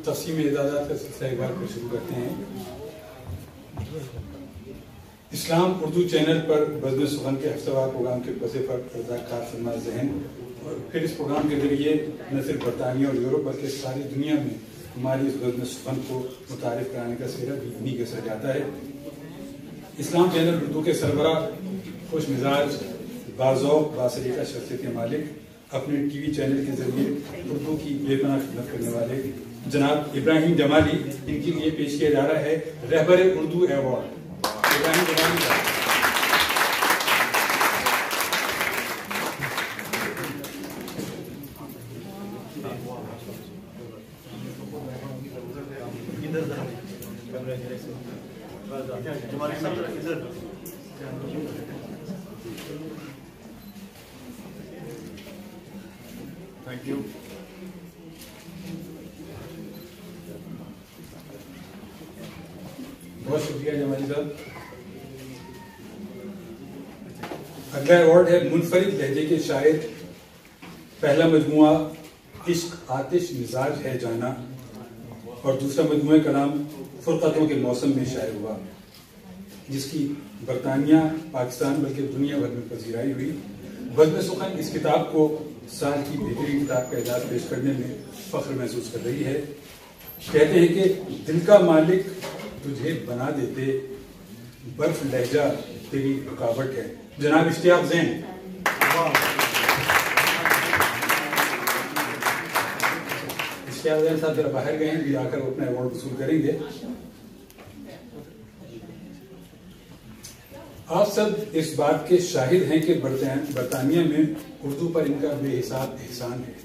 तक़सीम इजाज़त का सिलसिला एक बार फिर शुरू करते हैं। इस्लाम उर्दू चैनल पर बज़्म सुखन के हफ्तेवार प्रोग्राम के पसे पर रज़ाकार फरमा ज़हन और फिर इस प्रोग्राम के जरिए न सिर्फ बरतानिया और यूरोप बल्कि सारी दुनिया में हमारी इस बज़्म सुखन को मुतारिफ कराने का सेहरा भी इन्हीं के सर जाता है। इस्लाम चैनल उर्दू के सरबरा खुश मिजाज बाज़ौक़ बासलीका शख्सियत के मालिक अपने टीवी चैनल के जरिए उर्दू की बेपनाह खिदमत करने वाले जनाब इब्राहिम जमाली, इनके लिए पेश किया जा रहा है रहबर उर्दू अवार्ड। इब्राहिम जमाली का थैंक यू। बहुत शुक्रिया जमाली साहब। अगला अवार्ड है मुनफरिद लहजे के शायर। पहला मजमुआ इश्क आतिश मिजाज है जाना और दूसरा मजमुए का नाम फुरकतों के मौसम में शायर हुआ, जिसकी बरतानिया, पाकिस्तान बल्कि दुनिया भर में पजीराई हुई। बज़्म सुखन इस किताब को साल की बेहतरीन किताब का एजाज पेश करने में फख्र महसूस कर रही है। कहते हैं कि दिल का मालिक तुझे बना देते, बर्फ लहजा तेरी रुकावट है। जनाब इश्तियाक ज़ैन। इश्तियाक ज़ैन साहब जरा बाहर गए हैं, भी आकर वो अपना अवार्ड वसूल करेंगे। आप सब इस बात के शाहिद हैं कि बरतानिया में उर्दू पर इनका बेहिसाब एहसान है।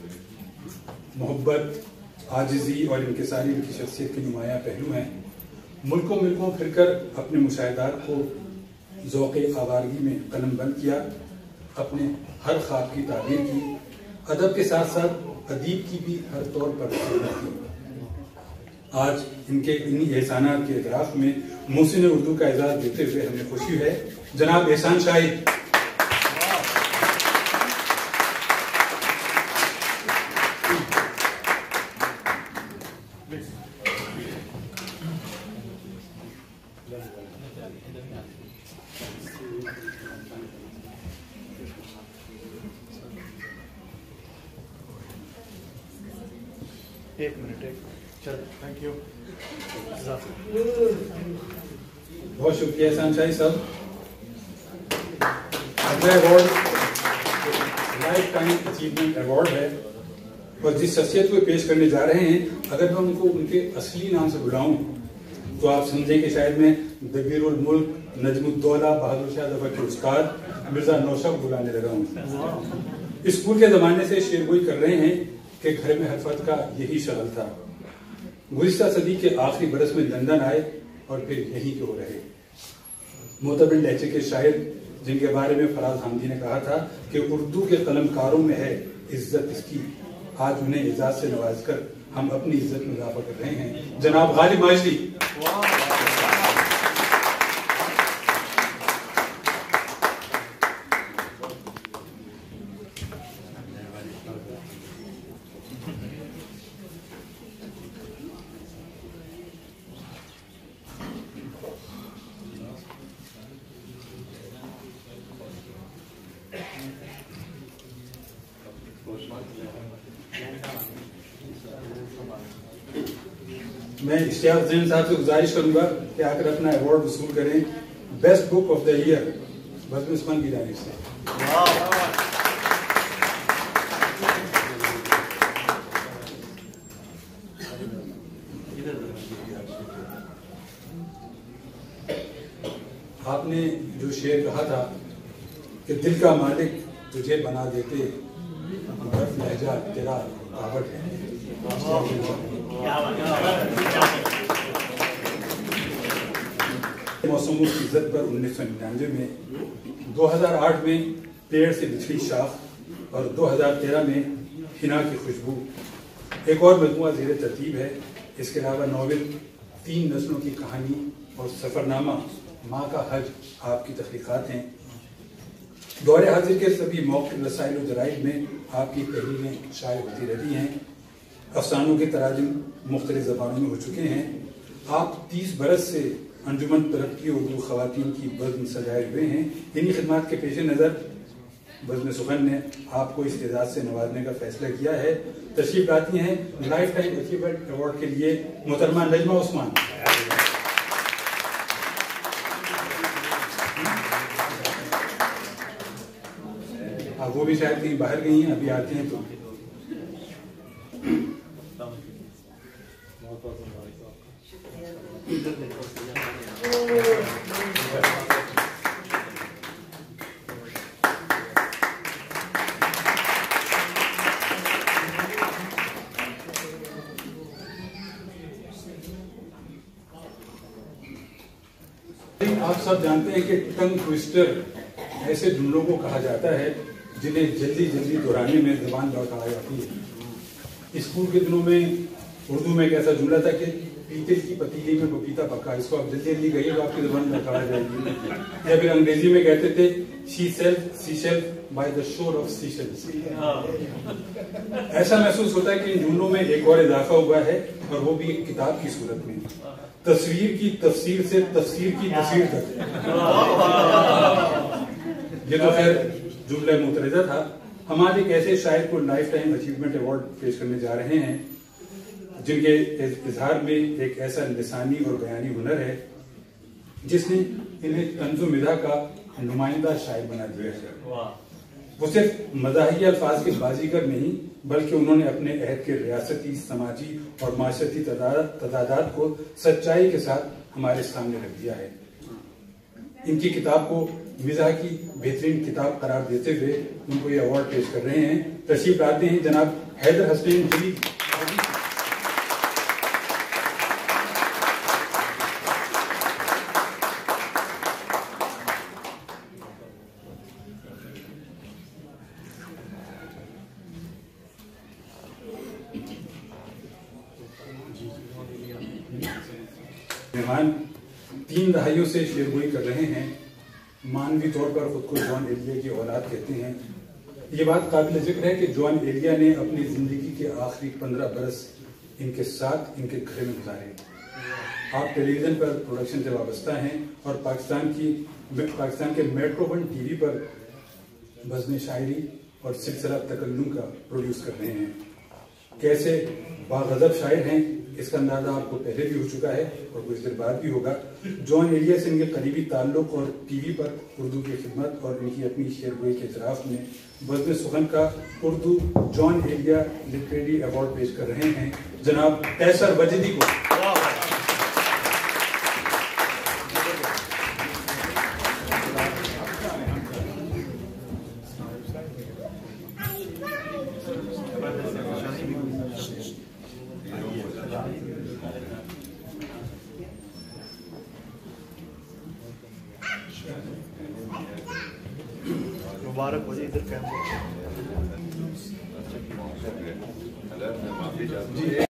मोहब्बत, आजिज़ी और इनकिसारी इनकी शख्सियत के नुमाया पहलू हैं। मुल्कों मिल्कों फिरकर अपने मुशाहिदात को ज़ौक़े आवारगी में कलम बंद किया, अपने हर ख्वाब की ताबीर की, अदब के साथ साथ अदीब की भी हर तौर पर खिदमत की। आज इनके इन्हीं एहसानात के इतराफ़ में मोहसिन उर्दू का एजाज़ देते हुए हमें खुशी है। जनाब एहसान शाहिद। एक मिनट, चल, थैंक यू। बहुत शुक्रिया एहसान शाही साहब। अगला award life time achievement award है और जिस शख्सियत को पेश करने जा रहे हैं, अगर मैं उनको उनके असली नाम से बुलाऊं तो आप समझें कि शायद मैं दबीरुल मुल्क, नजमुद्दौला, बहादुर शाह ज़फ़र के उस्ताद मिर्जा नौशब बुलाने लगा हूँ। स्कूल के ज़माने से शेरगोई कर रहे हैं कि घर में हर फर्द का यही शगल था। गुज़िश्ता सदी के आखिरी बरस में लंदन आए और फिर यहीं के हो रहे। मोतबिर लहजे के शायर, जिनके बारे में फराज हामदी ने कहा था कि उर्दू के कलमकारों में है इज्जत इसकी, आज उन्हें एजाज से नवाज कर हम अपनी इज्जत में इजाफा कर रहे हैं। जनाब गालिब माजदी। मैं इश्तियाक ज़ैन साहब से गुजारिश करूंगा कि आकर अपना अवार्ड वसूल करें best book of the year Bazm Sukhan की जानिब से। आपने जो शेर कहा था कि दिल का मालिक तुझे बना देते, बर्फ लहजा तेरा रुकावट है। मौसमों की इज्जत पर 1999 में, 2008 में पेड़ से बिछड़ी शाख और 2013 में हिना की खुशबू एक और मजमुआ ज़ेर तरतीब है। इसके अलावा नावल 3 नस्लों की कहानी और सफ़रनामा माँ का हज आपकी तख्लीक़ात हैं। दौरे हाजिर के सभी मौक़िफ़, रसाइल और जराइद में आपकी तहरीरें शाये होती रहती हैं। अफसानों के तराजुम मुख्तलिफ ज़बानों में हो चुके हैं। आप 30 बरस से अंजुमन तरक्की उर्दू ख़वातीन की बज़्म सजाए हुए हैं। इन्हीं खिदमात के पेश नज़र बज़्म सुखन ने आपको इस एजाज़ से नवाजने का फैसला किया है। तशरीफ लाती हैं लाइफ टाइम अचीवमेंट अवार्ड के लिए मोहतरमा नजमा उस्मान। वो भी शायद कहीं बाहर गई हैं, अभी आती हैं तो। आप सब जानते हैं कि टंग ट्विस्टर ऐसे जुमलों को कहा जाता है जिन्हें जल्दी जल्दी दोहराने में जबान लड़खड़ा जाती है। स्कूल के दिनों में उर्दू में एक ऐसा जुमला था कि पीतल की पतीली में पपीता पका, इसको आप जल्दी जल्दी कहिए तो आपकी जबान लड़खड़ा जाएगी। या फिर अंग्रेजी में कहते थे she sells by the shore of seashells. ऐसा महसूस होता है कि इन जुमलों में एक और इजाफा हुआ है, और वो भी एक किताब की सूरत में। तस्वीर की तफसीर से तफसीर की तस्वीर तक। ये तो खैर जुमला मुतरजा था। हम आज एक ऐसे शायर को लाइफ टाइम अचीवमेंट अवार्ड पेश करने जा रहे हैं जिनके इजहार में एक ऐसा लिसानी और बयानी हुनर है जिसने इन्हें तंज़ो मिज़ा का नुमाइंदा शायर बना दिया है। वो सिर्फ मज़ाहिया अल्फाज के बाजीगर नहीं, बल्कि उन्होंने अपने अहद के रियासती, समाजी और माशरती तदादात को सच्चाई के साथ हमारे सामने रख दिया है। इनकी किताब को मिज़ाह की बेहतरीन किताब करार देते हुए उनको ये अवार्ड पेश कर रहे हैं। तशरीफ लाते हैं जनाब हैदर हसनैन जलील। मेहमान 3 दहाइयों से शेरगोई कर रहे हैं। मानवी तौर पर खुद को जॉन एलिया की औलाद कहते हैं। ये बात काबिल जिक्र है कि जॉन एलिया ने अपनी जिंदगी के आखिरी 15 बरस इनके साथ इनके घर में गुजारे। आप टेलीविजन पर प्रोडक्शन से वाबस्ता हैं और पाकिस्तान के मेट्रो 1 टीवी पर बज़्म शायरी और सिलसिला तकल्लुम का प्रोड्यूस कर रहे हैं। कैसे बागज़ब शायर हैं इसका अंदाजा आपको पहले भी हो चुका है और कुछ देर बाद भी होगा। जॉन एलिया से इनके करीबी ताल्लुक और टीवी पर उर्दू की खिदमत और इनकी अपनी शेरगोई के इतराफ़ में बज़्म सुखन का उर्दू जॉन एलिया लिटरेरी अवार्ड पेश कर रहे हैं जनाब कैसर वजदी को। मुबारक हो जाए इधर कैमरा।